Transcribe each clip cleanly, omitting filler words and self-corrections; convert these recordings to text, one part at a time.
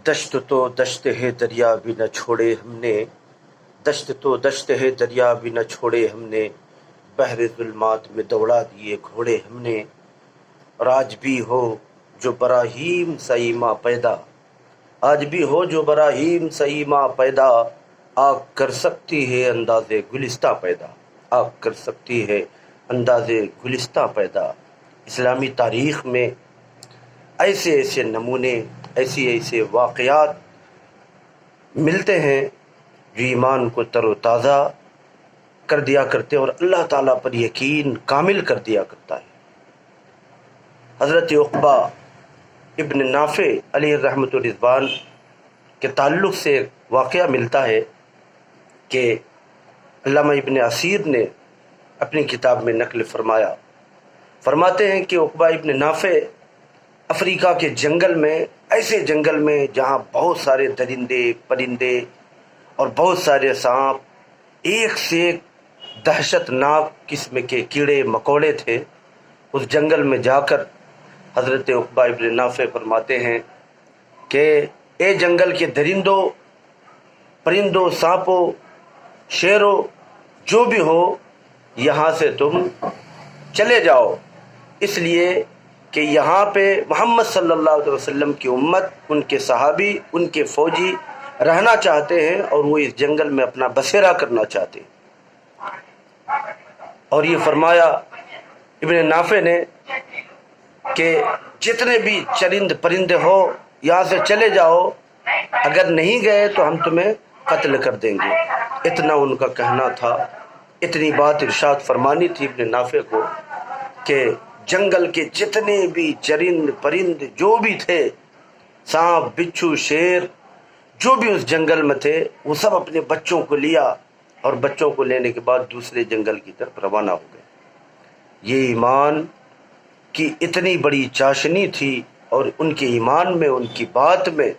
دشت تو دشت ہے دریا بھی نہ چھوڑے ہم نے، دشت تو دشت ہے دریا بھی نہ چھوڑے ہم نے، بحر ظلمات میں دوڑا دیے گھوڑے ہم نے۔ اور آج بھی ہو جو براہیم سا ایماں پیدا، آج بھی ہو جو براہیم سا ایماں پیدا، آگ کر سکتی ہے انداز گلستہ پیدا، آگ کر سکتی ہے انداز گلستہ پیدا۔ اسلامی تاریخ میں ایسے ایسے نمونے، ایسے ایسے واقعات ملتے ہیں جو ایمان کو تر و تازہ کر دیا کرتے اور اللہ تعالیٰ پر یقین کامل کر دیا کرتا ہے۔ حضرت عقبہ ابن نافع علیہ رحمۃ الرضوان کے تعلق سے ایک واقعہ ملتا ہے کہ علامہ ابن اسیر نے اپنی کتاب میں نقل فرماتے ہیں کہ عقبہ ابن نافع افریقہ کے جنگل میں، ایسے جنگل میں جہاں بہت سارے درندے پرندے اور بہت سارے سانپ، ایک سے ایک دہشت ناک قسم کے کیڑے مکوڑے تھے، اس جنگل میں جا کر حضرت عقبہ ابن نافع فرماتے ہیں کہ اے جنگل کے درندوں پرندوں سانپوں شیروں جو بھی ہو، یہاں سے تم چلے جاؤ، اس لیے کہ یہاں پہ محمد صلی اللہ علیہ وسلم کی امت، ان کے صحابی، ان کے فوجی رہنا چاہتے ہیں اور وہ اس جنگل میں اپنا بسیرا کرنا چاہتے ہیں۔ اور یہ فرمایا ابن نافع نے کہ جتنے بھی چرند پرندے ہو یہاں سے چلے جاؤ، اگر نہیں گئے تو ہم تمہیں قتل کر دیں گے۔ اتنا ان کا کہنا تھا، اتنی بات ارشاد فرمانی تھی ابن نافع کو کہ جنگل کے جتنے بھی چرند پرند جو بھی تھے، سانپ بچھو شیر جو بھی اس جنگل میں تھے، وہ سب اپنے بچوں کو لیا اور بچوں کو لینے کے بعد دوسرے جنگل کی طرف روانہ ہو گئے۔ یہ ایمان کی اتنی بڑی چاشنی تھی اور ان کے ایمان میں، ان کی بات میں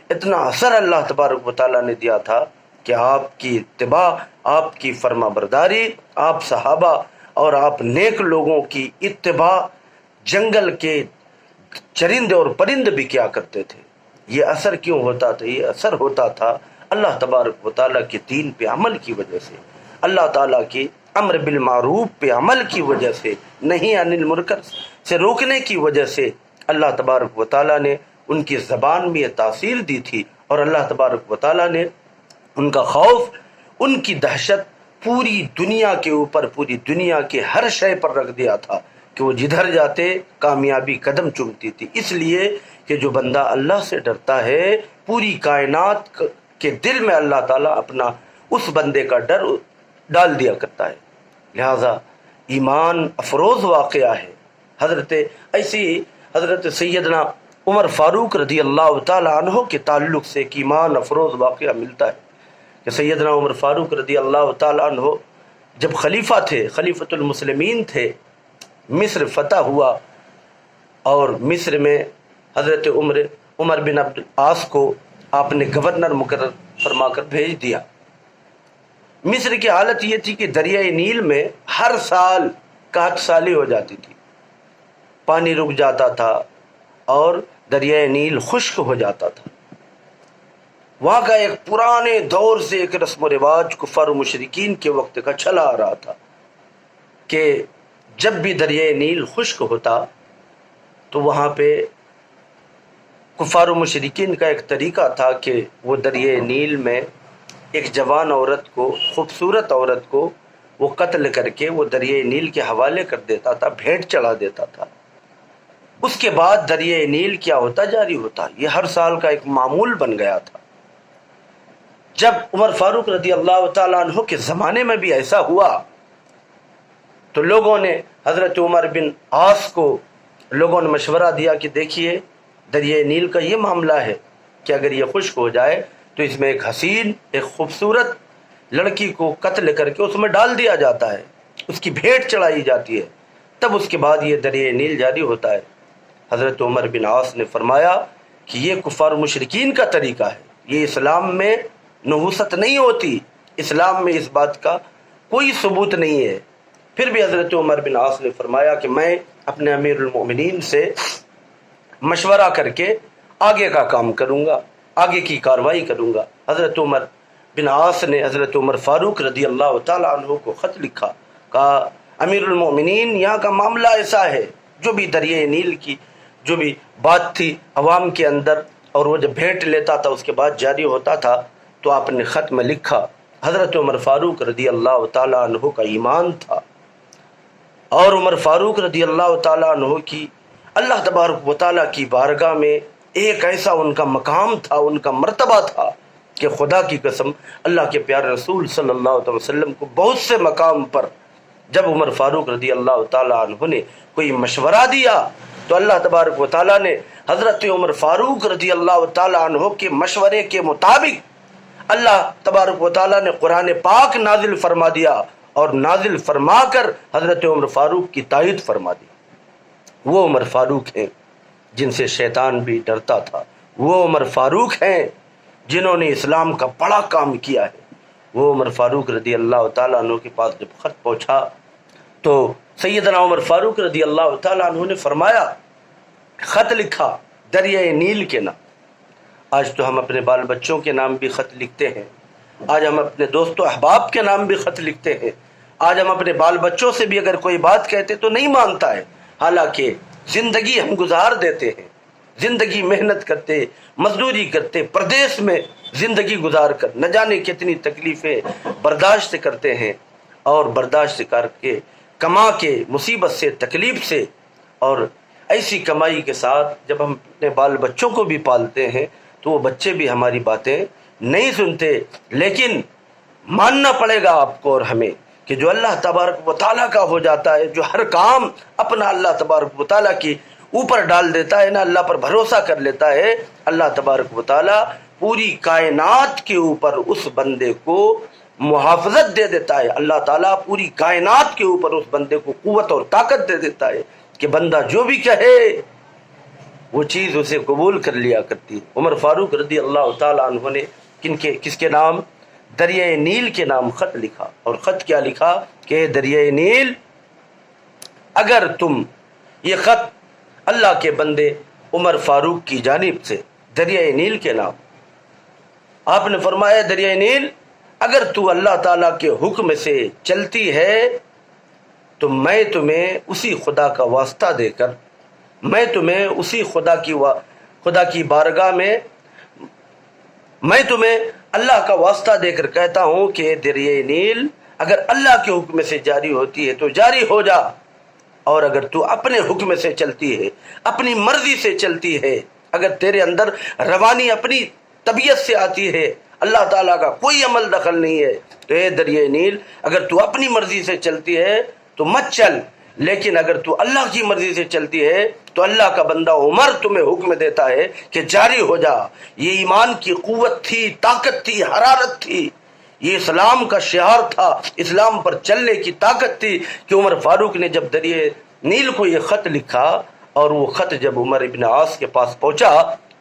اتنا اثر اللہ تبارک و تعالیٰ نے دیا تھا کہ آپ کی اتباع، آپ کی فرما برداری، آپ صحابہ اور آپ نیک لوگوں کی اتباع جنگل کے چرند اور پرند بھی کیا کرتے تھے۔ یہ اثر کیوں ہوتا تھا؟ یہ اثر ہوتا تھا اللہ تبارک و تعالیٰ کے دین پہ عمل کی وجہ سے، اللہ تعالیٰ کی امر بالمعروف پہ عمل کی وجہ سے، نہیں عن المنکر سے روکنے کی وجہ سے اللہ تبارک و تعالیٰ نے ان کی زبان میں یہ تاثیر دی تھی، اور اللہ تبارک و تعالیٰ نے ان کا خوف، ان کی دہشت پوری دنیا کے اوپر، پوری دنیا کے ہر شے پر رکھ دیا تھا کہ وہ جدھر جاتے کامیابی قدم چومتی تھی۔ اس لیے کہ جو بندہ اللہ سے ڈرتا ہے، پوری کائنات کے دل میں اللہ تعالیٰ اپنا اس بندے کا ڈر ڈال دیا کرتا ہے۔ لہذا ایمان افروز واقعہ ہے۔ حضرت سیدنا عمر فاروق رضی اللہ تعالیٰ عنہ کے تعلق سے ایک ایمان افروز واقعہ ملتا ہے کہ سیدنا عمر فاروق رضی اللہ تعالیٰ عنہ جب خلیفہ تھے، خلیفۃ المسلمین تھے، مصر فتح ہوا اور مصر میں حضرت عمر بن عبد العاص کو آپ نے گورنر مقرر فرما کر بھیج دیا۔ مصر کی حالت یہ تھی کہ دریائے نیل میں ہر سال قحط سالی ہو جاتی تھی، پانی رک جاتا تھا اور دریائے نیل خشک ہو جاتا تھا۔ وہاں کا ایک پرانے دور سے ایک رسم و رواج کفار و مشرکین کے وقت کا چلا آ رہا تھا کہ جب بھی دریائے نیل خشک ہوتا تو وہاں پہ کفار و مشرکین کا ایک طریقہ تھا کہ وہ دریائے نیل میں ایک جوان عورت کو، خوبصورت عورت کو وہ قتل کر کے وہ دریائے نیل کے حوالے کر دیتا تھا، بھیٹ چڑھا دیتا تھا۔ اس کے بعد دریائے نیل کیا ہوتا؟ جاری ہوتا۔ یہ ہر سال کا ایک معمول بن گیا تھا۔ جب عمر فاروق رضی اللہ تعالیٰ عنہ کے زمانے میں بھی ایسا ہوا تو لوگوں نے حضرت عمر بن عاص کو لوگوں نے مشورہ دیا کہ دیکھیے دریائے نیل کا یہ معاملہ ہے کہ اگر یہ خشک ہو جائے تو اس میں ایک حسین، ایک خوبصورت لڑکی کو قتل کر کے اس میں ڈال دیا جاتا ہے، اس کی بھیٹ چڑھائی جاتی ہے، تب اس کے بعد یہ دریائے نیل جاری ہوتا ہے۔ حضرت عمر بن عاص نے فرمایا کہ یہ کفار مشرکین کا طریقہ ہے، یہ اسلام میں نحوست نہیں ہوتی، اسلام میں اس بات کا کوئی ثبوت نہیں ہے۔ پھر بھی حضرت عمر بن عاص نے فرمایا کہ میں اپنے امیر المومنین سے مشورہ کر کے آگے کا کام کروں گا، آگے کی کاروائی کروں گا۔ حضرت عمر بن عاص نے حضرت عمر فاروق رضی اللہ تعالیٰ عنہ کو خط لکھا، کہا امیر المومنین یہاں کا معاملہ ایسا ہے، جو بھی دریائے نیل کی جو بھی بات تھی عوام کے اندر، اور وہ جب بھیٹ لیتا تھا اس کے بعد جاری ہوتا تھا، تو آپ نے خط میں لکھا۔ حضرت عمر فاروق رضی اللہ تعالیٰ عنہ کا ایمان تھا، اور عمر فاروق رضی اللہ تعالیٰ عنہ کی اللہ تبارک و تعالیٰ کی بارگاہ میں ایک ایسا ان کا مقام تھا، ان کا مرتبہ تھا کہ خدا کی قسم اللہ کے پیارے رسول صلی اللہ علیہ وسلم کو بہت سے مقام پر جب عمر فاروق رضی اللہ تعالیٰ عنہ نے کوئی مشورہ دیا تو اللہ تبارک و تعالیٰ نے حضرت عمر فاروق رضی اللہ تعالیٰ عنہ کے مشورے کے مطابق اللہ تبارک و تعالیٰ نے قرآن پاک نازل فرما دیا، اور نازل فرما کر حضرت عمر فاروق کی تائید فرما دی۔ وہ عمر فاروق ہیں جن سے شیطان بھی ڈرتا تھا، وہ عمر فاروق ہیں جنہوں نے اسلام کا بڑا کام کیا ہے۔ وہ عمر فاروق رضی اللہ تعالیٰ عنہ کے پاس جب خط پہنچا تو سیدنا عمر فاروق رضی اللہ تعالیٰ عنہ نے فرمایا، خط لکھا دریائے نیل کے نام۔ آج تو ہم اپنے بال بچوں کے نام بھی خط لکھتے ہیں، آج ہم اپنے دوست و احباب کے نام بھی خط لکھتے ہیں، آج ہم اپنے بال بچوں سے بھی اگر کوئی بات کہتے تو نہیں مانتا ہے، حالانکہ زندگی ہم گزار دیتے ہیں، زندگی محنت کرتے، مزدوری کرتے، پردیس میں زندگی گزار کر نہ جانے کتنی تکلیفیں برداشت کرتے ہیں، اور برداشت کر کے کما کے مصیبت سے تکلیف سے، اور ایسی کمائی کے ساتھ جب ہم اپنے بال بچوں کو بھی پالتے ہیں تو وہ بچے بھی ہماری باتیں نہیں سنتے۔ لیکن ماننا پڑے گا آپ کو اور ہمیں کہ جو اللہ تبارک و تعالیٰ کا ہو جاتا ہے، جو ہر کام اپنا اللہ تبارک و تعالیٰ کی اوپر ڈال دیتا ہے نا، اللہ پر بھروسہ کر لیتا ہے، اللہ تبارک و تعالیٰ پوری کائنات کے اوپر اس بندے کو محافظت دے دیتا ہے۔ اللہ تعالیٰ پوری کائنات کے اوپر اس بندے کو قوت اور طاقت دے دیتا ہے کہ بندہ جو بھی کہے وہ چیز اسے قبول کر لیا کرتی ہے۔ عمر فاروق رضی اللہ تعالیٰ عنہ نے کس کے نام؟ دریائے نیل کے نام خط لکھا، اور خط کیا لکھا کہ دریائے نیل، اگر تم یہ خط اللہ کے بندے عمر فاروق کی جانب سے دریائے نیل کے نام، آپ نے فرمایا دریائے نیل اگر تو اللہ تعالیٰ کے حکم سے چلتی ہے تو میں تمہیں اسی خدا کا واسطہ دے کر، میں تمہیں اسی خدا کی بارگاہ میں میں تمہیں اللہ کا واسطہ دے کر کہتا ہوں کہ دریائے نیل اگر اللہ کے حکم سے جاری ہوتی ہے تو جاری ہو جا، اور اگر تو اپنے حکم سے چلتی ہے، اپنی مرضی سے چلتی ہے، اگر تیرے اندر روانی اپنی طبیعت سے آتی ہے، اللہ تعالیٰ کا کوئی عمل دخل نہیں ہے، تو اے دریائے نیل اگر تو اپنی مرضی سے چلتی ہے تو مت چل، لیکن اگر تو اللہ کی مرضی سے چلتی ہے تو اللہ کا بندہ عمر تمہیں حکم دیتا ہے کہ جاری ہو جا۔ یہ ایمان کی قوت تھی، طاقت تھی، حرارت تھی، یہ اسلام کا شعار تھا، اسلام پر چلنے کی طاقت تھی کہ عمر فاروق نے جب دریائے نیل کو یہ خط لکھا، اور وہ خط جب عمر ابن عاص کے پاس پہنچا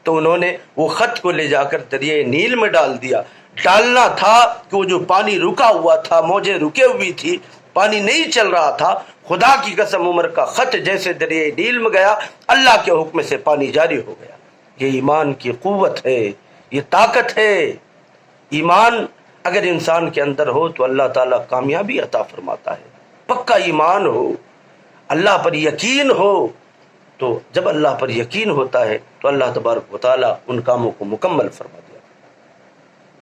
تو انہوں نے وہ خط کو لے جا کر دریائے نیل میں ڈال دیا۔ ڈالنا تھا کہ وہ جو پانی رکا ہوا تھا، موجیں رکے ہوئی تھی، پانی نہیں چل رہا تھا، خدا کی قسم عمر کا خط جیسے دریائے نیل میں گیا، اللہ کے حکم سے پانی جاری ہو گیا۔ یہ ایمان کی قوت ہے، یہ طاقت ہے۔ ایمان اگر انسان کے اندر ہو تو اللہ تعالیٰ کامیابی عطا فرماتا ہے۔ پکا ایمان ہو، اللہ پر یقین ہو، تو جب اللہ پر یقین ہوتا ہے تو اللہ تبارک و تعالیٰ ان کاموں کو مکمل فرماتا ہے۔